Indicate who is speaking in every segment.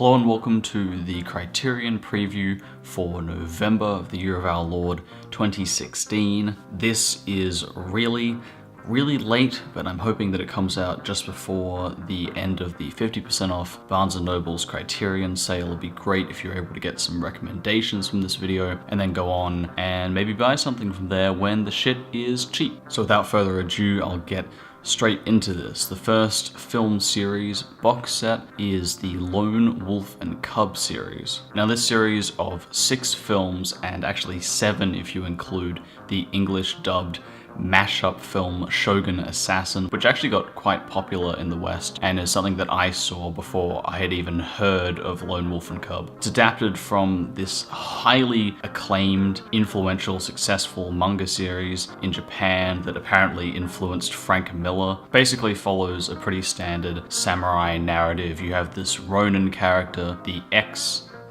Speaker 1: Hello and welcome to the Criterion preview for November of the year of our Lord 2016. This is really late, but I'm hoping that it comes out just before the end of the 50% off Barnes & Noble's Criterion sale. It'd be great if you're able to get some recommendations from this video and then go on and maybe buy something from there when the shit is cheap. So without further ado, I'll get straight into this. The first film series box set is the Lone Wolf and Cub series. Now this series of 6 films, and actually 7 if you include the English dubbed mashup film Shogun Assassin, which actually got quite popular in the West and is something that I saw before I had even heard of Lone Wolf and Cub. It's adapted from this highly acclaimed, influential, successful manga series in Japan that apparently influenced Frank Miller. Basically follows a pretty standard samurai narrative. You have this Ronin character, the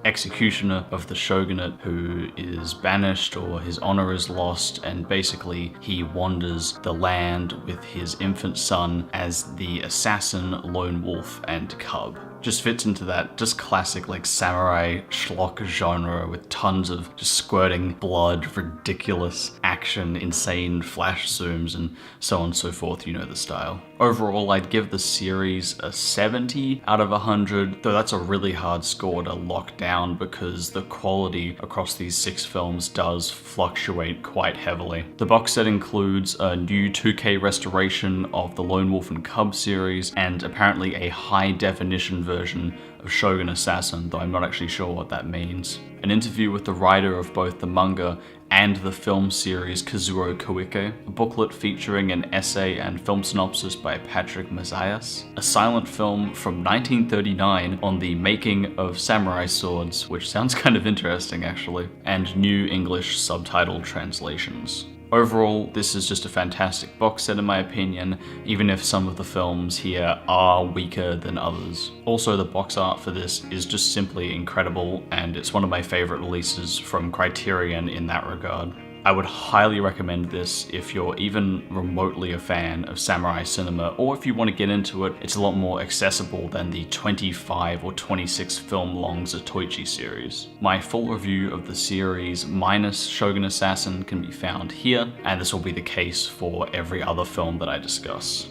Speaker 1: executioner of the shogunate, who is banished or his honor is lost, and basically he wanders the land with his infant son as the assassin Lone Wolf and Cub. Just fits into that just classic like samurai schlock genre with tons of just squirting blood, ridiculous action, insane flash zooms, and so on and so forth. You know the style. Overall, I'd give the series a 70 out of 100, though that's a really hard score to lock down because the quality across these 6 films does fluctuate quite heavily. The box set includes a new 2K restoration of the Lone Wolf and Cub series and apparently a high definition version of Shogun Assassin, though I'm not actually sure what that means. An interview with the writer of both the manga and the film series, Kazuo Koike, a booklet featuring an essay and film synopsis by Patrick Mazias, a silent film from 1939 on the making of samurai swords, which sounds kind of interesting actually, and new English subtitle translations. Overall, this is just a fantastic box set in my opinion, even if some of the films here are weaker than others. Also, the box art for this is just simply incredible, and it's one of my favorite releases from Criterion in that regard. I would highly recommend this if you're even remotely a fan of samurai cinema, or if you want to get into it. It's a lot more accessible than the 25 or 26 film long Zatoichi series. My full review of the series minus Shogun Assassin can be found here, and this will be the case for every other film that I discuss.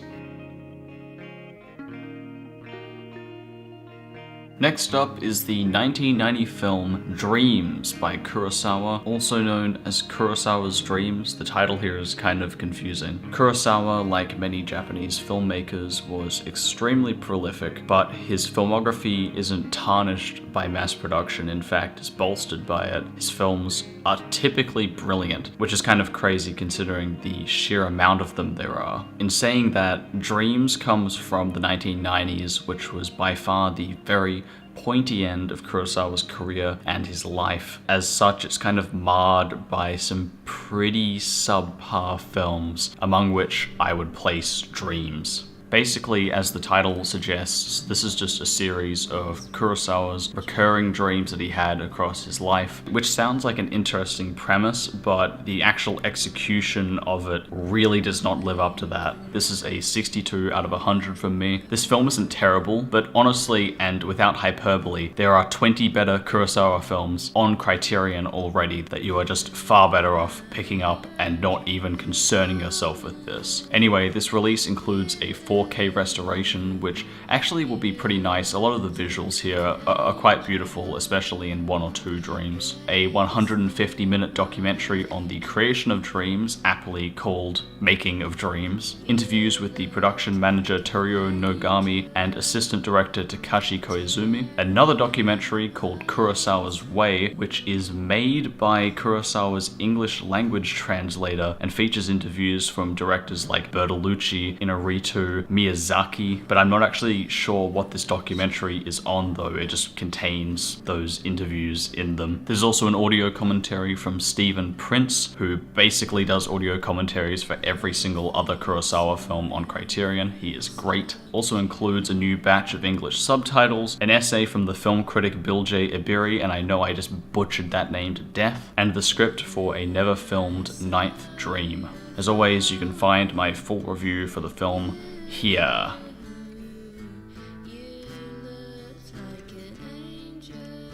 Speaker 1: Next up is the 1990 film Dreams by Kurosawa, also known as Kurosawa's Dreams. The title here is kind of confusing. Kurosawa, like many Japanese filmmakers, was extremely prolific, but his filmography isn't tarnished by mass production. In fact, it's bolstered by it. His films are typically brilliant, which is kind of crazy considering the sheer amount of them there are. In saying that, Dreams comes from the 1990s, which was by far the very pointy end of Kurosawa's career and his life. As such, it's kind of marred by some pretty subpar films, among which I would place Dreams. Basically, as the title suggests, this is just a series of Kurosawa's recurring dreams that he had across his life, which sounds like an interesting premise, but the actual execution of it really does not live up to that. This is a 62 out of 100 from me. This film isn't terrible, but honestly, and without hyperbole, there are 20 better Kurosawa films on Criterion already that you are just far better off picking up and not even concerning yourself with this. Anyway, this release includes a 4K restoration, which actually will be pretty nice. A lot of the visuals here are quite beautiful, especially in 1 or 2 dreams. A 150-minute documentary on the creation of dreams, aptly called Making of Dreams. Interviews with the production manager Teruo Nogami and assistant director Takashi Koizumi. Another documentary called Kurosawa's Way, which is made by Kurosawa's English language translator and features interviews from directors like Bertolucci, Inarritu, Miyazaki, but I'm not actually sure what this documentary is on though. It just contains those interviews in them. There's also an audio commentary from Stephen Prince, who basically does audio commentaries for every single other Kurosawa film on Criterion. He is great. Also includes a new batch of English subtitles, an essay from the film critic Bill J. Ibiri, and I know I just butchered that name to death, and the script for a never-filmed ninth dream. As always, you can find my full review for the film here.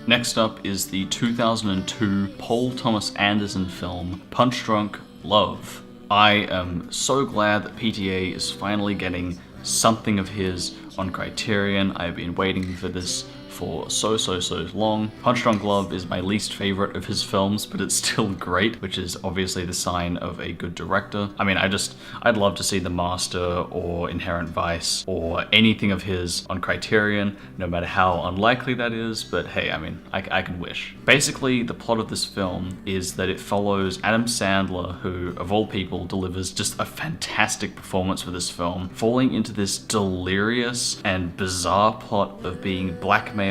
Speaker 1: Next up is the 2002 Paul Thomas Anderson film, Punch Drunk Love. I am so glad that PTA is finally getting something of his on Criterion. I've been waiting for this for so long. Punch Drunk Love is my least favorite of his films, but it's still great, which is obviously the sign of a good director. I mean, I'd love to see The Master or Inherent Vice or anything of his on Criterion, no matter how unlikely that is, but hey, I mean, I can wish. Basically, the plot of this film is that it follows Adam Sandler, who, of all people, delivers just a fantastic performance for this film, falling into this delirious and bizarre plot of being blackmailed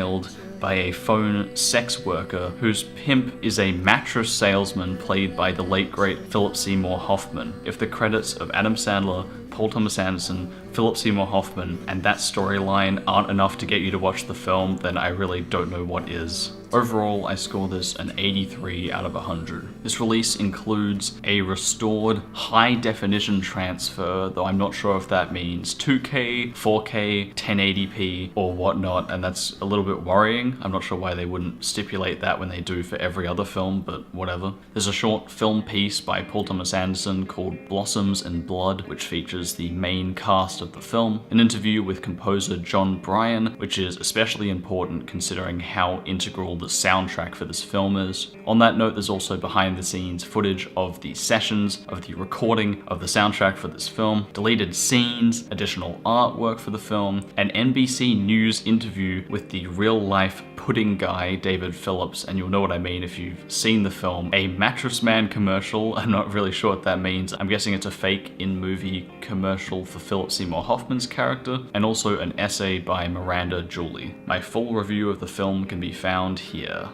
Speaker 1: by a phone sex worker whose pimp is a mattress salesman played by the late great Philip Seymour Hoffman. If the credits of Adam Sandler, Paul Thomas Anderson, Philip Seymour Hoffman, and that storyline aren't enough to get you to watch the film, then I really don't know what is. Overall, I score this an 83 out of 100. This release includes a restored high-definition transfer, though I'm not sure if that means 2K, 4K, 1080p, or whatnot, and that's a little bit worrying. I'm not sure why they wouldn't stipulate that when they do for every other film, but whatever. There's a short film piece by Paul Thomas Anderson called Blossoms and Blood, which features the main cast of the film, an interview with composer John Bryan, which is especially important considering how integral the soundtrack for this film is. On that note, there's also behind the scenes footage of the sessions, of the recording of the soundtrack for this film, deleted scenes, additional artwork for the film, an NBC News interview with the real-life pudding guy, David Phillips, and you'll know what I mean if you've seen the film, a Mattress Man commercial, I'm not really sure what that means, I'm guessing it's a fake in-movie commercial for Philip Seymour Hoffman's character, and also an essay by Miranda Julie. My full review of the film can be found here.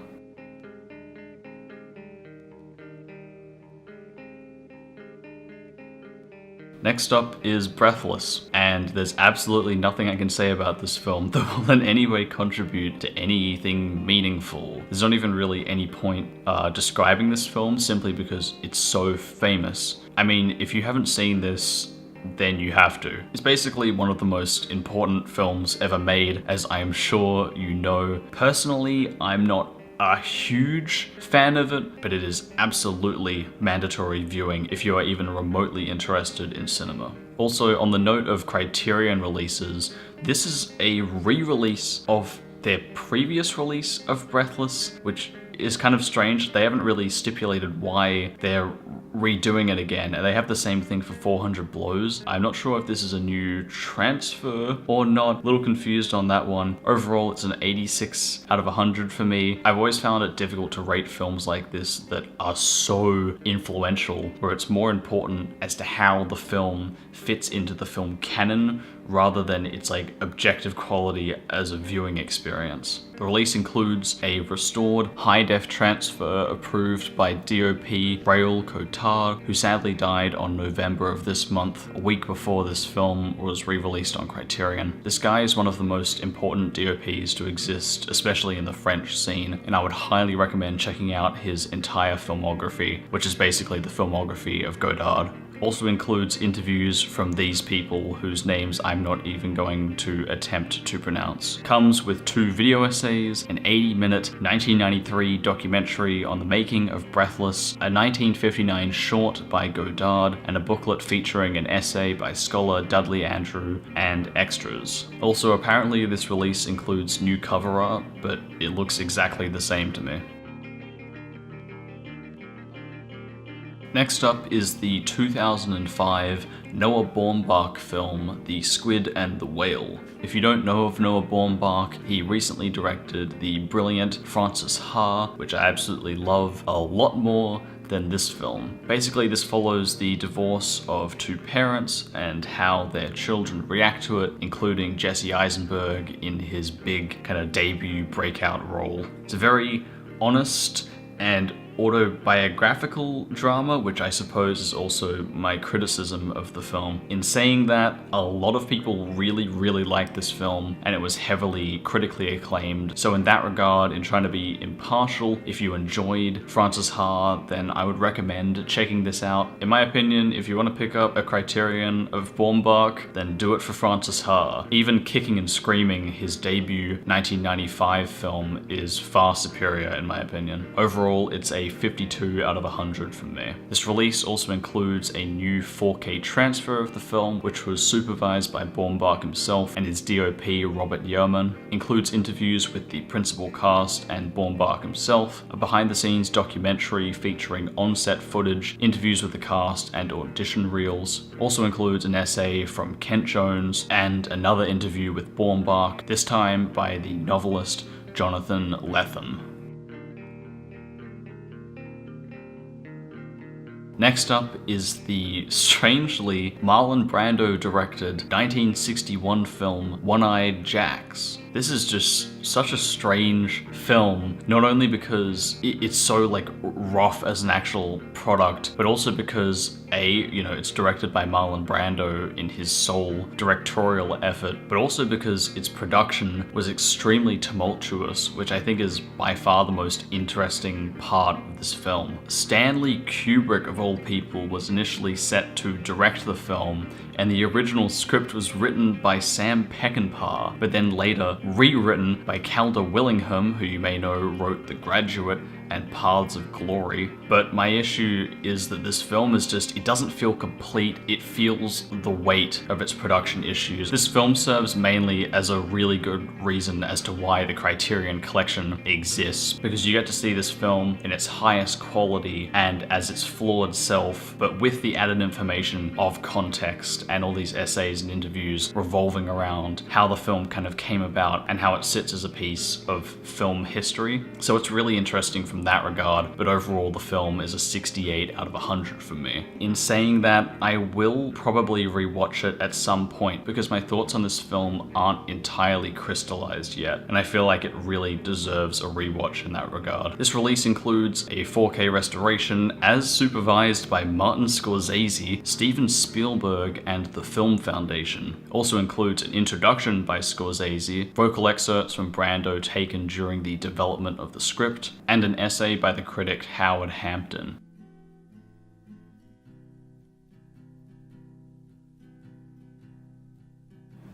Speaker 1: Next up is Breathless, and there's absolutely nothing I can say about this film that will in any way contribute to anything meaningful. There's not even really any point describing this film simply because it's so famous. I mean, if you haven't seen this, then you have to. It's basically one of the most important films ever made, as I am sure you know. Personally, I'm not a huge fan of it, but it is absolutely mandatory viewing if you are even remotely interested in cinema. Also, on the note of Criterion releases, this is a re-release of their previous release of Breathless, which is kind of strange. They haven't really stipulated why they're redoing it again, and they have the same thing for 400 Blows. I'm not sure if this is a new transfer or not. A little confused on that one. Overall, it's an 86 out of 100 for me. I've always found it difficult to rate films like this that are so influential, where it's more important as to how the film fits into the film canon rather than its like objective quality as a viewing experience. The release includes a restored high-def transfer approved by DOP Raoul Cotard, who sadly died on November of this month, a week before this film was re-released on Criterion. This guy is one of the most important DOPs to exist, especially in the French scene, and I would highly recommend checking out his entire filmography, which is basically the filmography of Godard. Also includes interviews from these people whose names I'm not even going to attempt to pronounce. Comes with 2 video essays, an 80-minute 1993 documentary on the making of Breathless, a 1959 short by Godard, and a booklet featuring an essay by scholar Dudley Andrew and extras. Also, apparently this release includes new cover art, but it looks exactly the same to me. Next up is the 2005 Noah Baumbach film, The Squid and the Whale. If you don't know of Noah Baumbach, he recently directed the brilliant Frances Ha, which I absolutely love a lot more than this film. Basically, this follows the divorce of 2 parents and how their children react to it, including Jesse Eisenberg in his big kind of debut breakout role. It's a very honest and autobiographical drama, which I suppose is also my criticism of the film. In saying that, a lot of people really liked this film, and it was heavily critically acclaimed. So in that regard, in trying to be impartial, if you enjoyed Frances Ha, then I would recommend checking this out. In my opinion, if you want to pick up a Criterion of Baumbach, then do it for Frances Ha. Even Kicking and Screaming, his debut 1995 film, is far superior in my opinion. Overall, it's a 52 out of 100 from me. This release also includes a new 4K transfer of the film, which was supervised by Baumbach himself and his DOP Robert Yeoman, includes interviews with the principal cast and Baumbach himself, a behind-the-scenes documentary featuring on-set footage, interviews with the cast, and audition reels. Also includes an essay from Kent Jones and another interview with Baumbach, this time by the novelist Jonathan Lethem. Next up is the strangely Marlon Brando directed 1961 film One-Eyed Jacks. This is just such a strange film, not only because it's so like rough as an actual product, but also because it's directed by Marlon Brando in his sole directorial effort, but also because its production was extremely tumultuous, which I think is by far the most interesting part of this film. Stanley Kubrick, of all people, was initially set to direct the film, and the original script was written by Sam Peckinpah, but then later rewritten by Calder Willingham, who you may know wrote The Graduate and Paths of Glory. But my issue is that this film is just, it doesn't feel complete. It feels the weight of its production issues. This film serves mainly as a really good reason as to why the Criterion Collection exists, because you get to see this film in its highest quality and as its flawed self, but with the added information of context and all these essays and interviews revolving around how the film kind of came about and how it sits as a piece of film history. So it's really interesting from that regard, but overall the film is a 68 out of 100 for me. In saying that, I will probably rewatch it at some point because my thoughts on this film aren't entirely crystallized yet, and I feel like it really deserves a rewatch in that regard. This release includes a 4K restoration as supervised by Martin Scorsese, Steven Spielberg, and the Film Foundation. Also includes an introduction by Scorsese, vocal excerpts from Brando taken during the development of the script, and an essay by the critic Howard Hampton.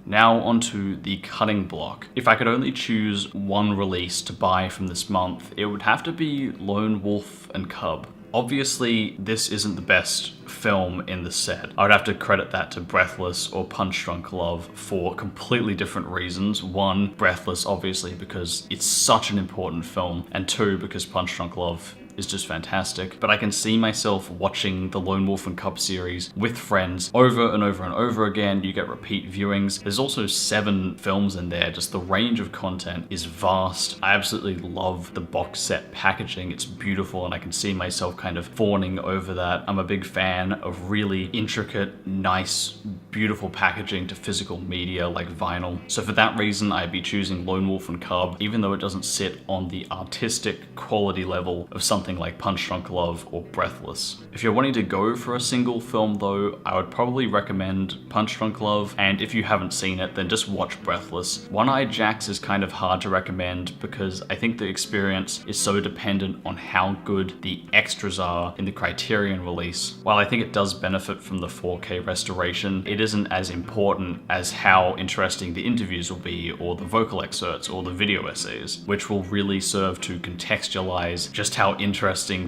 Speaker 1: Now onto the cutting block. If I could only choose one release to buy from this month, it would have to be Lone Wolf and Cub. Obviously, this isn't the best film in the set. I would have to credit that to Breathless or Punch Drunk Love for completely different reasons. One, Breathless, obviously, because it's such an important film, and two, because Punch Drunk Love is just fantastic. But I can see myself watching the Lone Wolf and Cub series with friends over and over and over again. You get repeat viewings. There's also 7 films in there. Just the range of content is vast. I absolutely love the box set packaging. It's beautiful, and I can see myself kind of fawning over that. I'm a big fan of really intricate, nice, beautiful packaging to physical media like vinyl. So for that reason, I'd be choosing Lone Wolf and Cub, even though it doesn't sit on the artistic quality level of something like Punch Drunk Love or Breathless. If you're wanting to go for a single film though, I would probably recommend Punch Drunk Love, and if you haven't seen it, then just watch Breathless. One-Eyed Jacks is kind of hard to recommend because I think the experience is so dependent on how good the extras are in the Criterion release. While I think it does benefit from the 4K restoration, it isn't as important as how interesting the interviews will be, or the vocal excerpts, or the video essays, which will really serve to contextualize just how interesting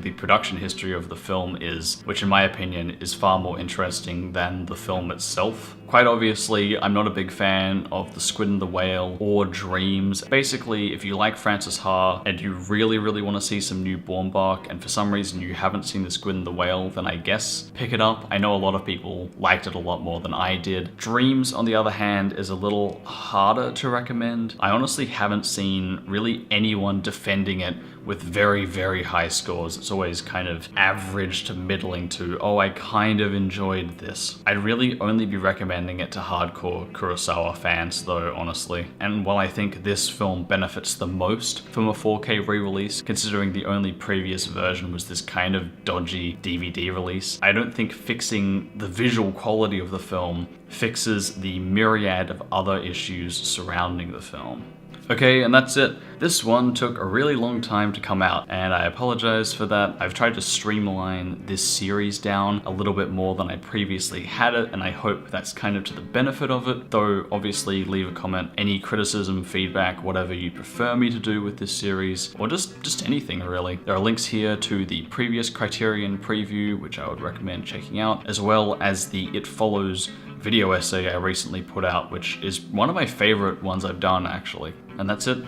Speaker 1: the production history of the film is, which in my opinion is far more interesting than the film itself. Quite obviously, I'm not a big fan of The Squid and the Whale or Dreams. Basically, if you like Frances Ha and you really want to see some new Baumbach, and for some reason you haven't seen The Squid and the Whale, then I guess pick it up. I know a lot of people liked it a lot more than I did. Dreams, on the other hand, is a little harder to recommend. I honestly haven't seen really anyone defending it with very high scores. It's always kind of average to middling to, oh, I kind of enjoyed this. I'd really only be recommending it to hardcore Kurosawa fans though, honestly. And while I think this film benefits the most from a 4K re-release, considering the only previous version was this kind of dodgy DVD release, I don't think fixing the visual quality of the film fixes the myriad of other issues surrounding the film. Okay, and that's it. This one took a really long time to come out, and I apologize for that. I've tried to streamline this series down a little bit more than I previously had it, and I hope that's kind of to the benefit of it, though obviously leave a comment, any criticism, feedback, whatever you prefer me to do with this series, or just anything really. There are links here to the previous Criterion preview, which I would recommend checking out, as well as the It Follows video essay I recently put out, which is one of my favorite ones I've done actually. And that's it.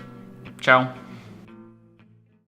Speaker 1: Ciao.